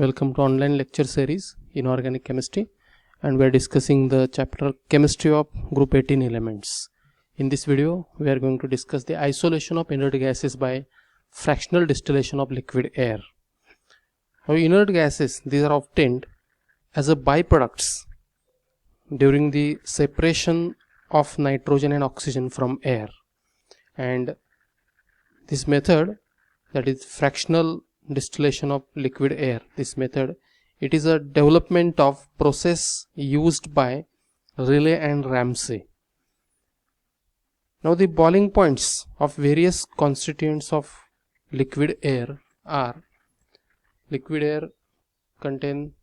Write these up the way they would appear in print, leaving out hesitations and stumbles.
Welcome to online lecture series in organic chemistry, and we are discussing the chapter chemistry of group 18 elements. In this video we are going to discuss the isolation of inert gases by fractional distillation of liquid air. Now inert gases, these are obtained as a byproducts during the separation of nitrogen and oxygen from air, and this method, that is fractional distillation of liquid air, this method, it is a development of process used by Rayleigh and Ramsay. Now the boiling points of various constituents of liquid air are: liquid air contain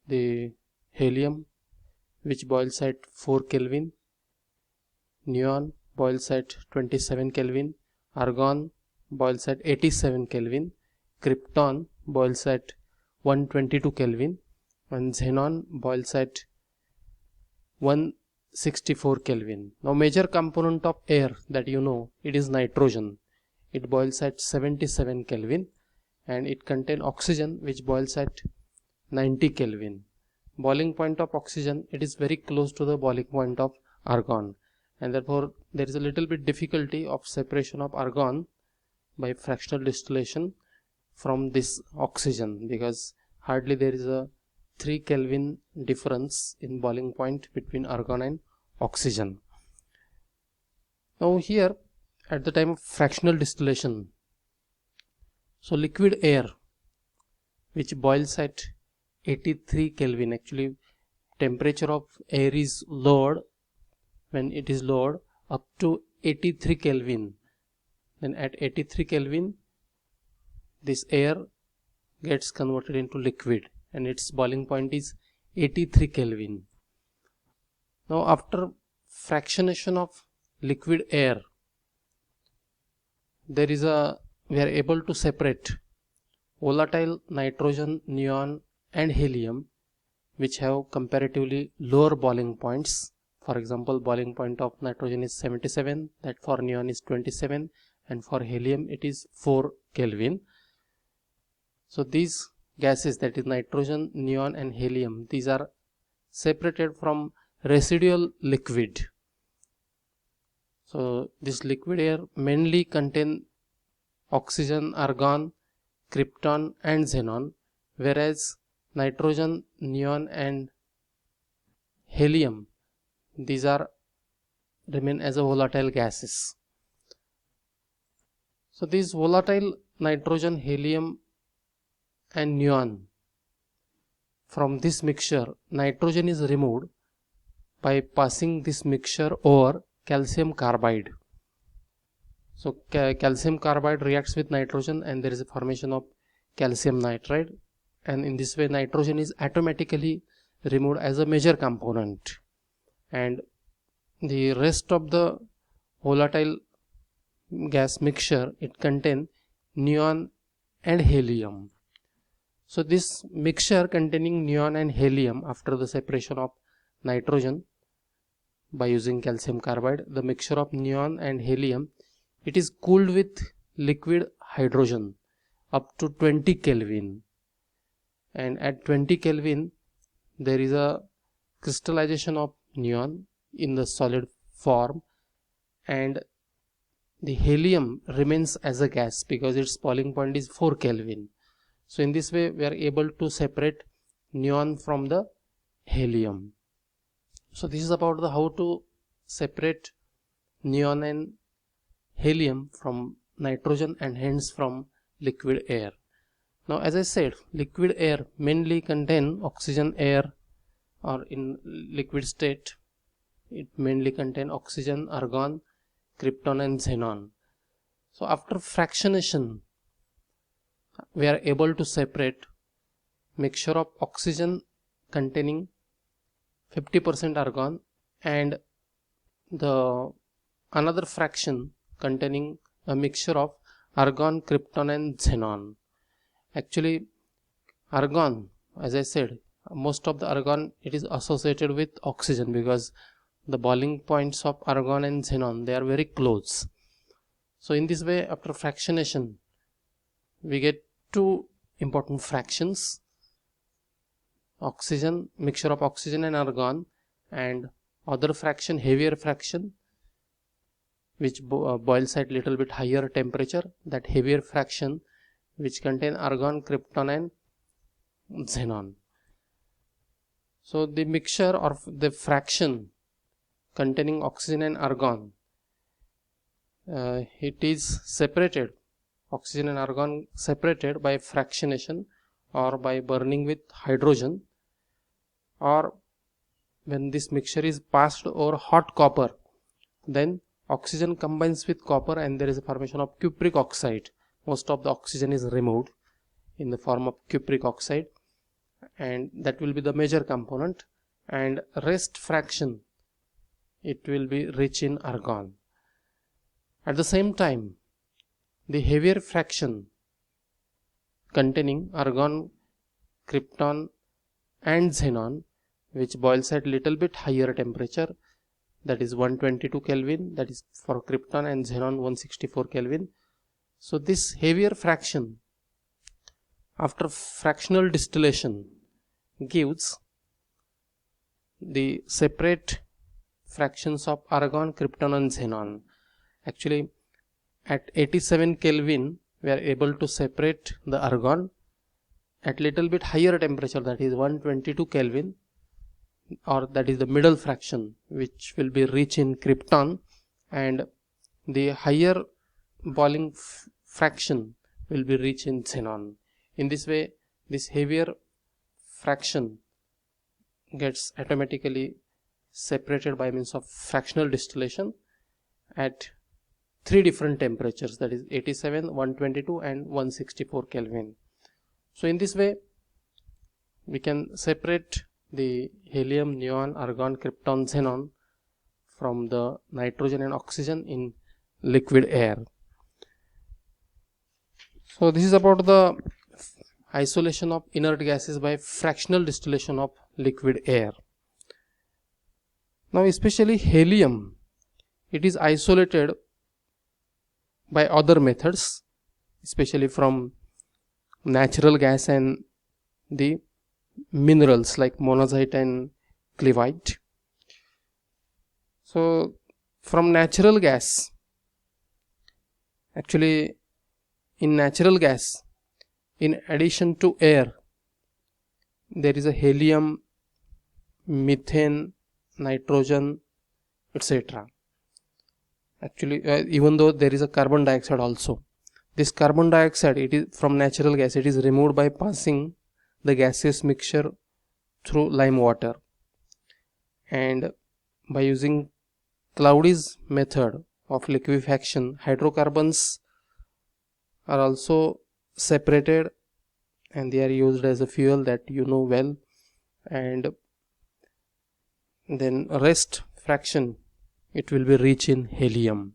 the helium, which boils at 4 Kelvin, neon boils at 27 Kelvin, argon boils at 87 Kelvin, krypton boils at 122 Kelvin, and xenon boils at 164 Kelvin. Now major component of air that you know, it is nitrogen. It boils at 77 Kelvin, and it contains oxygen, which boils at 90 Kelvin. Boiling point of oxygen, it is very close to the boiling point of argon, and therefore there is a little bit difficulty of separation of argon by fractional distillation from this oxygen, because hardly there is a 3 Kelvin difference in boiling point between argon and oxygen. Now here at the time of fractional distillation, so liquid air which boils at 83 Kelvin, actually temperature of air is lowered when it is lowered up to 83 Kelvin. Then at 83 Kelvin this air gets converted into liquid, and its boiling point is 83 Kelvin. Now after fractionation of liquid air, we are able to separate volatile nitrogen, neon and helium, which have comparatively lower boiling points. For example, boiling point of nitrogen is 77, that for neon is 27, and for helium it is 4 Kelvin. So these gases, that is nitrogen, neon and helium, these are separated from residual liquid. So this liquid air mainly contain oxygen, argon, krypton and xenon, whereas nitrogen, neon and helium, these are remain as a volatile gases. So these volatile nitrogen, helium and neon, from this mixture nitrogen is removed by passing this mixture over calcium carbide. So calcium carbide reacts with nitrogen and there is a formation of calcium nitride, and in this way nitrogen is automatically removed as a major component, and the rest of the volatile gas mixture, it contain neon and helium. So this mixture containing neon and helium, after the separation of nitrogen by using calcium carbide, the mixture of neon and helium, it is cooled with liquid hydrogen up to 20 Kelvin, and at 20 Kelvin there is a crystallization of neon in the solid form, and the helium remains as a gas because its boiling point is 4 Kelvin. So in this way we are able to separate neon from the helium. So this is about the how to separate neon and helium from nitrogen and hence from liquid air. Now as I said, liquid air mainly contain oxygen, air, or in liquid state it mainly contain oxygen, argon, krypton and xenon. So after fractionation we are able to separate mixture of oxygen containing 50% argon and the another fraction containing a mixture of argon, krypton and xenon. Actually argon, as I said, most of the argon it is associated with oxygen because the boiling points of argon and xenon, they are very close. So in this way after fractionation we get two important fractions: oxygen, mixture of oxygen and argon, and other fraction, heavier fraction, which boils at little bit higher temperature, that heavier fraction which contain argon, krypton and xenon. So the mixture or the fraction containing oxygen and argon, it is separated, oxygen and argon separated by fractionation or by burning with hydrogen, or when this mixture is passed over hot copper, then oxygen combines with copper and there is a formation of cupric oxide. Most of the oxygen is removed in the form of cupric oxide, and that will be the major component, and rest fraction, it will be rich in argon. At the same time, the heavier fraction containing argon, krypton and xenon, which boils at little bit higher temperature, that is 122 Kelvin, that is for krypton, and xenon 164 Kelvin. So this heavier fraction, after fractional distillation, gives the separate fractions of argon, krypton and xenon. Actually, at 87 Kelvin, we are able to separate the argon. At little bit higher temperature, that is 122 Kelvin, or that is the middle fraction, which will be rich in krypton, and the higher boiling fraction will be rich in xenon. In this way, this heavier fraction gets automatically separated by means of fractional distillation at three different temperatures, that is 87, 122 and 164 Kelvin. So in this way, we can separate the helium, neon, argon, krypton, xenon from the nitrogen and oxygen in liquid air. So this is about the isolation of inert gases by fractional distillation of liquid air. Now especially helium, it is isolated by other methods, especially from natural gas and the minerals like monazite and clevite. So from natural gas, actually in natural gas, in addition to air, there is a helium, methane, nitrogen, etc. Actually, even though there is a carbon dioxide also, this carbon dioxide, it is from natural gas, it is removed by passing the gaseous mixture through lime water, and by using Claudi's method of liquefaction, hydrocarbons are also separated and they are used as a fuel, that you know well, and then rest fraction, it will be rich in helium.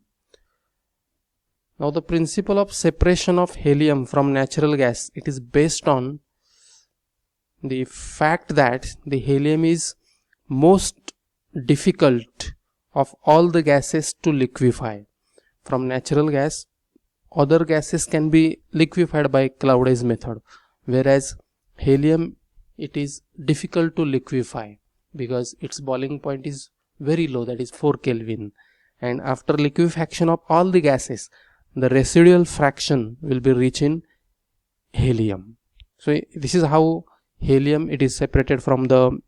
Now the principle of separation of helium from natural gas, it is based on the fact that the helium is most difficult of all the gases to liquefy. From natural gas, other gases can be liquefied by Claudi's method, whereas helium, it is difficult to liquefy because its boiling point is very low, that is 4 Kelvin, and after liquefaction of all the gases, the residual fraction will be rich in helium. So this is how helium, it is separated from the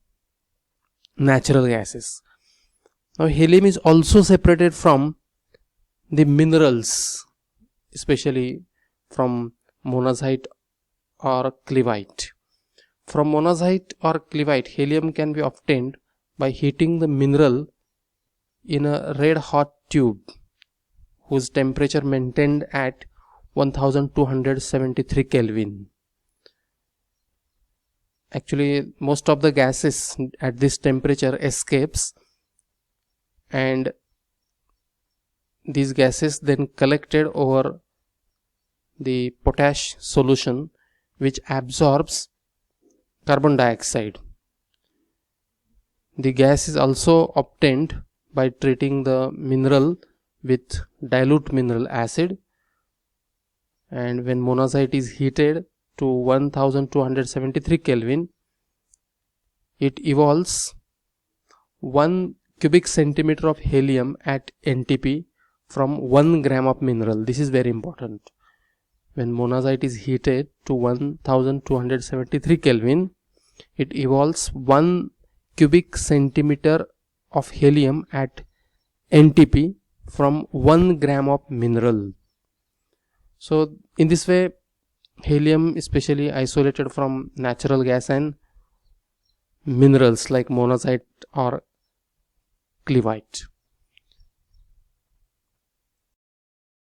natural gases. Now helium is also separated from the minerals, especially from monazite or clevite. From monazite or clevite, helium can be obtained by heating the mineral in a red hot tube whose temperature maintained at 1273 Kelvin. Actually, most of the gases at this temperature escapes, and these gases then collected over the potash solution, which absorbs carbon dioxide. The gas is also obtained by treating the mineral with dilute mineral acid, and when monazite is heated, to 1273 Kelvin, it evolves 1 cubic centimeter of helium at NTP from 1 gram of mineral. This is very important. When monazite is heated to 1273 Kelvin, it evolves 1 cubic centimeter of helium at NTP from 1 gram of mineral. So in this way, helium is specially isolated from natural gas and minerals like monazite or clevite.